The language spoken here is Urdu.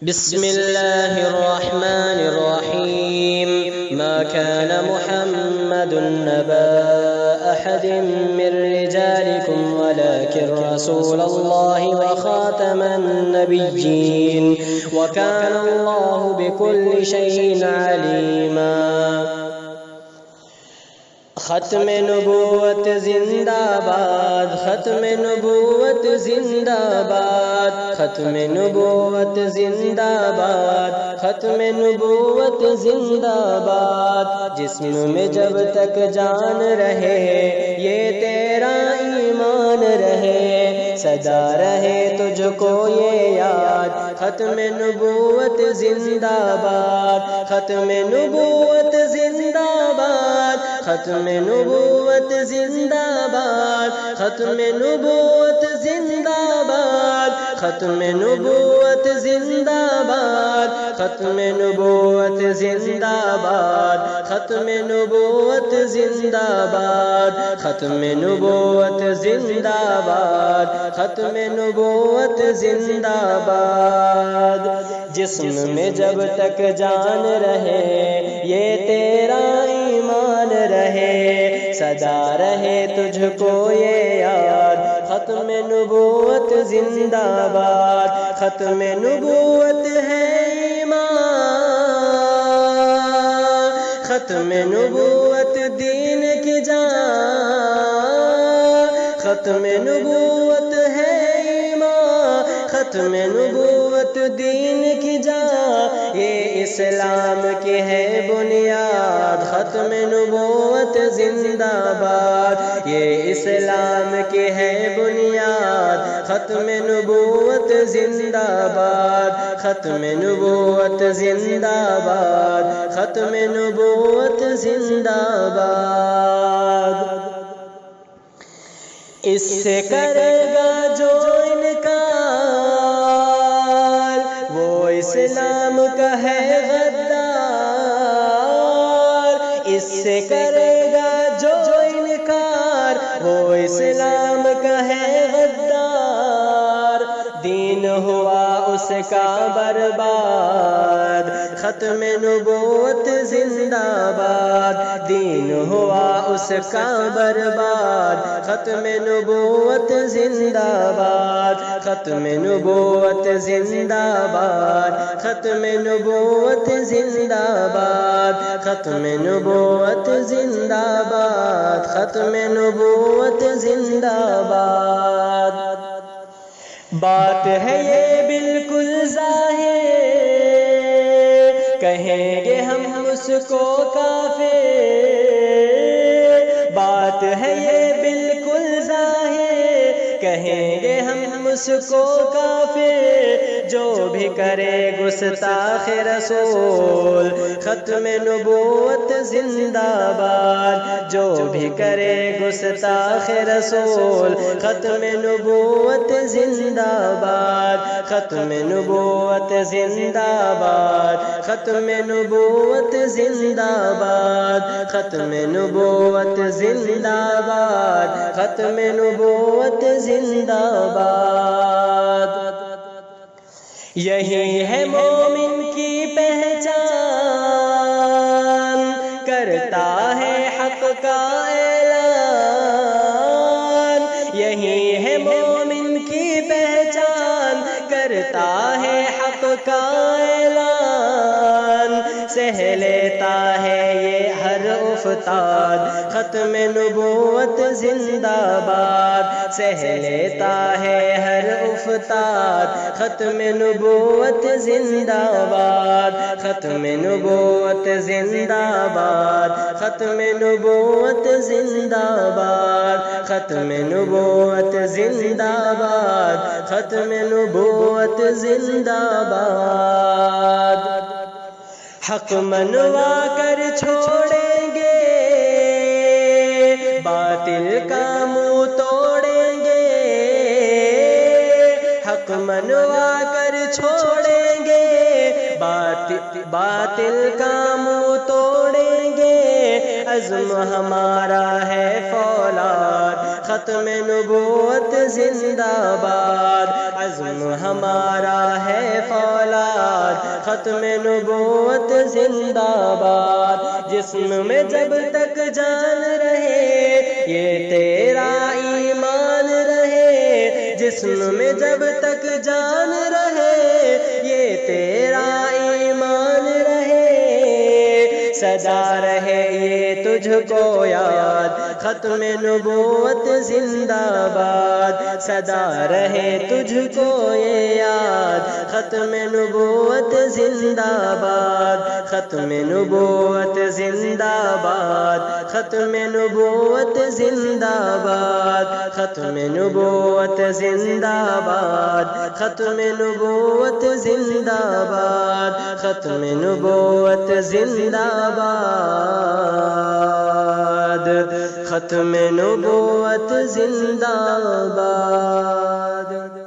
بسم الله الرحمن الرحيم. ما كان محمد نبا أحد من رجالكم ولكن رسول الله وخاتم النبيين وكان الله بكل شيء عليما. ختم نبوت زندہ باد، ختم نبوت زندہ باد، ختم نبوت زندہ باد، ختم نبوت زندہ باد. جسم میں جب تک جان رہے یہ تیرا ایمان رہے، سدا رہے تجھ کو یہ یاد. ختم نبوت زندہ باد، ختم نبوت زندہ باد، ختم نبوت زندہ باد، ختم نبوت زندہ باد، ختم نبوت زندہ باد، ختم نبوت زندہ باد، ختم نبوت زندہ باد، ختم نبوت زندہ باد، ختم نبوت زندہ باد. جسم میں جب تک جان رہے یہ تیرا ایمان رہے، سدا رہے تجھ کو یہ یاد. ختم نبوت زندہ باد، ختم نبوت ہے ایمان، ختم نبوت دین کی جان. ختم نبوت ہے ایمان، ختم نبوت دین کی جان، یہ اسلام کی ہے بنیاد. ختم نبوت زندہ باد، یہ اسلام کی ہے بنیاد. ختم نبوت زندہ باد، ختم نبوت زندہ باد، ختم نبوت زندہ باد. اس سے کرے گا جو انکار وہ اسلام کا ہے غدار. اس سے کرے گا جو انکار وہ اسلام کا ہے غدار. دین ہوا اس کا برباد. ختم نبوت زندہ باد، دین ہوا اس کا برباد. ختم نبوت زندہ باد، ختم نبوت زندہ باد، ختم نبوت زندہ باد، ختم نبوت زندہ باد، ختم نبوت زندہ باد. بات ہے یہ بالکل ظاہر، کہیں گے ہم اس کو کافر. بات ہے یہ بالکل ظاہر، کہیں گے ہم اس کو کافر. جو بھی کرے گستاخ رسول ختم نبوت زندہ باد. جو بھی کرے گستاخ رسول ختم نبوت زندہ باد. ختم نبوت زندہ باد، ختم نبوت زندہ باد، ختم نبوت زندہ باد، ختم نبوت زندہ باد. یہی ہے مومن کی پہچان، کرتا ہے حق کا اعلان. یہی ہے مومن کی پہچان، کرتا ہے حق کا اعلان. سہ لیتا ہے یہ ہر افتاد. ختم نبوت زندہ باد، سہ لیتا ہے ہر افتاد. ختم نبوت زندہ باد، ختم نبوت زندہ باد، ختم نبوت زندہ باد، ختم نبوت زندہ باد، ختم نبوت زندہ باد. حق منوا کر چھوڑیں گے، باطل کا منہ توڑیں گے. حق منوا کر چھوڑیں گے، باطل کا منہ توڑیں گے. عزم ہمارا ہے فولاد. ختم نبوت زندہ باد، عزم ہمارا ہے فولاد. ختم نبوت زندہ باد، جسم میں جب تک جان رہے یہ تیرا ایمان رہے، جسم میں جب تک جان رہے یہ تیرا ایمان رہے، سدا رہے یہ تجھ کو یاد، ختم نبوت زندہ باد، سدا رہے تجھ کو یہ یاد، ختم نبوت زندہ باد، ختم نبوت زندہ باد، ختم نبوت زندہ باد، ختم نبوت زندہ باد، ختم نبوت زندہ باد، ختم نبوت زندہ باد، ختم نبوت زندہ باد۔